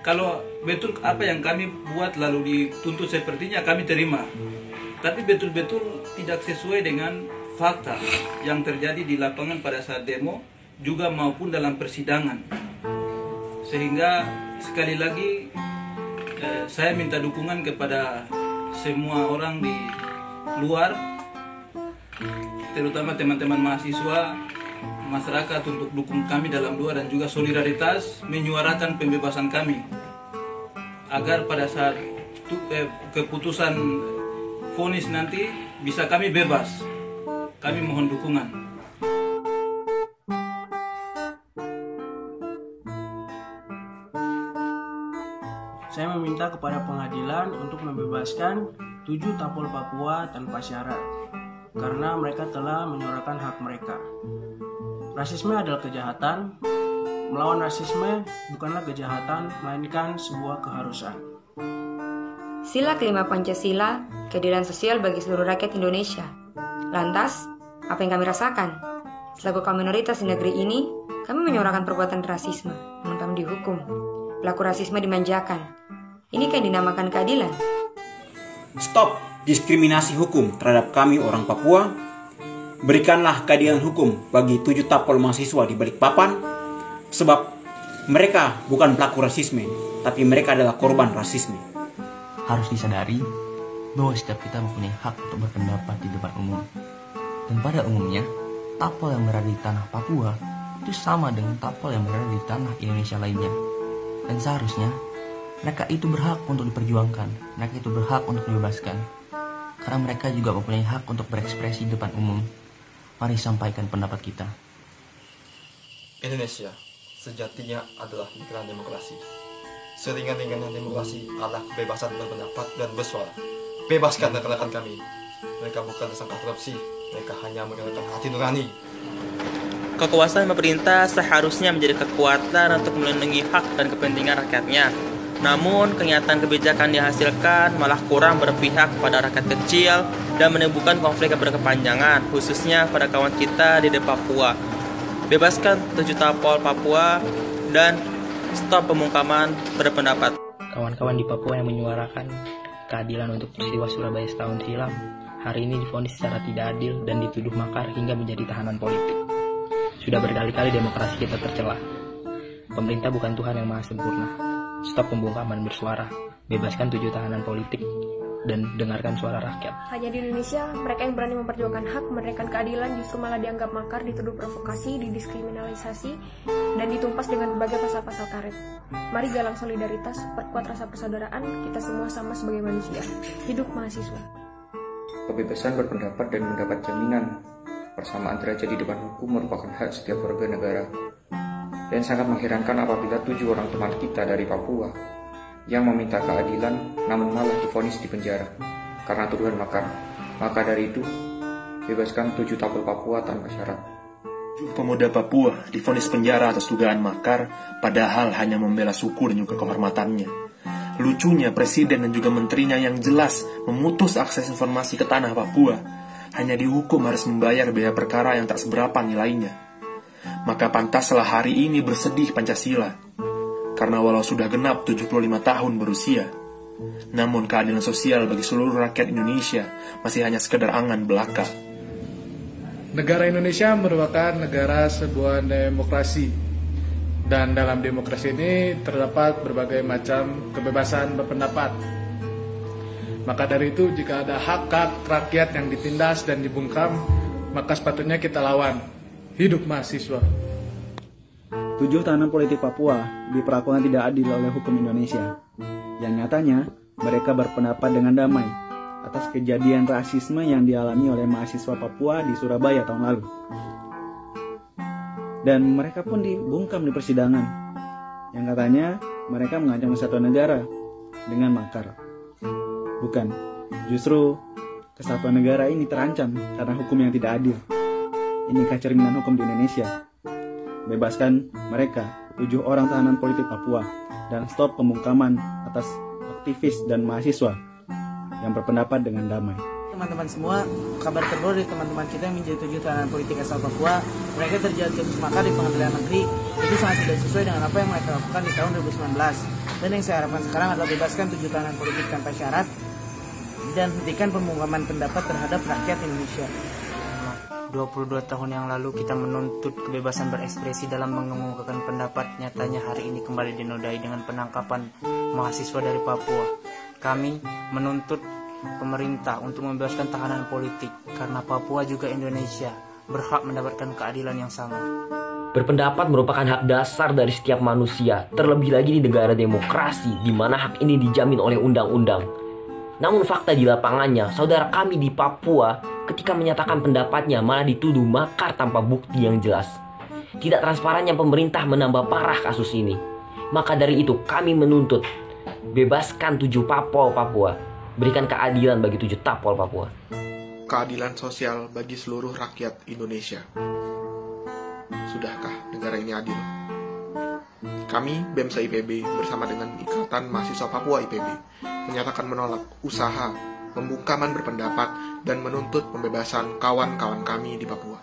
kalau betul apa yang kami buat lalu dituntut sepertinya kami terima, tapi betul-betul tidak sesuai dengan fakta yang terjadi di lapangan pada saat demo juga maupun dalam persidangan. Sehingga sekali lagi saya minta dukungan kepada semua orang di luar, terutama teman-teman mahasiswa, masyarakat, untuk dukung kami dalam doa dan juga solidaritas menyuarakan pembebasan kami, agar pada saat keputusan vonis nanti bisa kami bebas. Kami mohon dukungan. Saya meminta kepada pengadilan untuk membebaskan 7 tapol Papua tanpa syarat, karena mereka telah menyuarakan hak mereka. Rasisme adalah kejahatan. Melawan rasisme bukanlah kejahatan, melainkan sebuah keharusan. Sila kelima Pancasila, keadilan sosial bagi seluruh rakyat Indonesia. Lantas, apa yang kami rasakan? Selaku kaum minoritas di negeri ini, kami menyuarakan perbuatan rasisme, namun kami dihukum. Pelaku rasisme dimanjakan. Ini kan dinamakan keadilan. Stop diskriminasi hukum terhadap kami orang Papua. Berikanlah keadilan hukum bagi 7 tapol mahasiswa di Balikpapan, sebab mereka bukan pelaku rasisme, tapi mereka adalah korban rasisme. Harus disadari bahwa setiap kita mempunyai hak untuk berpendapat di depan umum. Dan pada umumnya, tapol yang berada di tanah Papua itu sama dengan tapol yang berada di tanah Indonesia lainnya. Dan seharusnya mereka itu berhak untuk diperjuangkan, mereka itu berhak untuk dibebaskan, karena mereka juga mempunyai hak untuk berekspresi di depan umum. Mari sampaikan pendapat kita. Indonesia sejatinya adalah negara demokrasi. Seringan-ringannya demokrasi adalah kebebasan berpendapat dan bersuara. Bebaskan rekan-rekan kami. Mereka bukan tersangka korupsi, mereka hanya menggunakan hati nurani. Kekuasaan pemerintah seharusnya menjadi kekuatan untuk melindungi hak dan kepentingan rakyatnya. Namun, kenyataan kebijakan dihasilkan malah kurang berpihak pada rakyat kecil dan menimbulkan konflik yang berkepanjangan, khususnya pada kawan kita di Papua. Bebaskan 7 tapol Papua dan stop pemungkaman berpendapat. Kawan-kawan di Papua yang menyuarakan keadilan untuk peristiwa Surabaya setahun silam, hari ini divonis secara tidak adil dan dituduh makar hingga menjadi tahanan politik. Sudah berkali-kali demokrasi kita tercelah. Pemerintah bukan Tuhan yang maha sempurna. Stop pembungkaman bersuara, bebaskan 7 tahanan politik, dan dengarkan suara rakyat. Hanya di Indonesia, mereka yang berani memperjuangkan hak, memberikan keadilan justru malah dianggap makar, dituduh provokasi, didiskriminalisasi, dan ditumpas dengan berbagai pasal-pasal karet. Mari galang solidaritas, perkuat rasa persaudaraan, kita semua sama sebagai manusia. Hidup mahasiswa. Kebebasan berpendapat dan mendapat jaminan persamaan derajat di depan hukum merupakan hak setiap warga negara. Dan sangat mengherankan apabila 7 orang teman kita dari Papua yang meminta keadilan namun malah divonis di penjara karena tuduhan makar. Maka dari itu, bebaskan 7 tapol Papua tanpa syarat. 7 pemuda Papua divonis penjara atas dugaan makar, padahal hanya membela suku dan juga kehormatannya. Lucunya, presiden dan juga menterinya yang jelas memutus akses informasi ke tanah Papua hanya dihukum harus membayar biaya perkara yang tak seberapa nilainya. Maka pantaslah hari ini bersedih Pancasila, karena walau sudah genap 75 tahun berusia, namun keadilan sosial bagi seluruh rakyat Indonesia masih hanya sekedar angan belaka. Negara Indonesia merupakan negara sebuah demokrasi, dan dalam demokrasi ini terdapat berbagai macam kebebasan berpendapat. Maka dari itu, jika ada hak-hak rakyat yang ditindas dan dibungkam, maka sepatutnya kita lawan. Hidup mahasiswa. 7 tahanan politik Papua diperlakukan tidak adil oleh hukum Indonesia. Yang nyatanya, mereka berpendapat dengan damai atas kejadian rasisme yang dialami oleh mahasiswa Papua di Surabaya tahun lalu. Dan mereka pun dibungkam di persidangan, yang katanya mereka mengancam kesatuan negara dengan makar. Bukan, justru kesatuan negara ini terancam karena hukum yang tidak adil. Inikah cerminan hukum di Indonesia? Bebaskan mereka, 7 orang tahanan politik Papua, dan stop pembungkaman atas aktivis dan mahasiswa yang berpendapat dengan damai. Teman-teman semua, kabar terbaru dari teman-teman kita yang menjadi 7 tahanan politik asal Papua. Mereka terjerat kasus makar di pengadilan negeri. Itu sangat tidak sesuai dengan apa yang mereka lakukan di tahun 2019. Dan yang saya harapkan sekarang adalah bebaskan 7 tahanan politik tanpa syarat dan hentikan pembungkaman pendapat terhadap rakyat Indonesia. 22 tahun yang lalu kita menuntut kebebasan berekspresi dalam mengemukakan pendapat. Nyatanya hari ini kembali dinodai dengan penangkapan mahasiswa dari Papua. Kami menuntut pemerintah untuk membebaskan tahanan politik karena Papua juga Indonesia berhak mendapatkan keadilan yang sama. Berpendapat merupakan hak dasar dari setiap manusia, terlebih lagi di negara demokrasi di mana hak ini dijamin oleh undang-undang. Namun fakta di lapangannya, saudara kami di Papua ketika menyatakan pendapatnya malah dituduh makar tanpa bukti yang jelas. Tidak transparannya pemerintah menambah parah kasus ini. Maka dari itu kami menuntut bebaskan 7 tapol Papua, berikan keadilan bagi 7 tapol Papua. Keadilan sosial bagi seluruh rakyat Indonesia. Sudahkah negara ini adil? Kami, BEMSA IPB, bersama dengan Ikatan Mahasiswa Papua IPB, menyatakan menolak usaha pembungkaman berpendapat dan menuntut pembebasan kawan-kawan kami di Papua.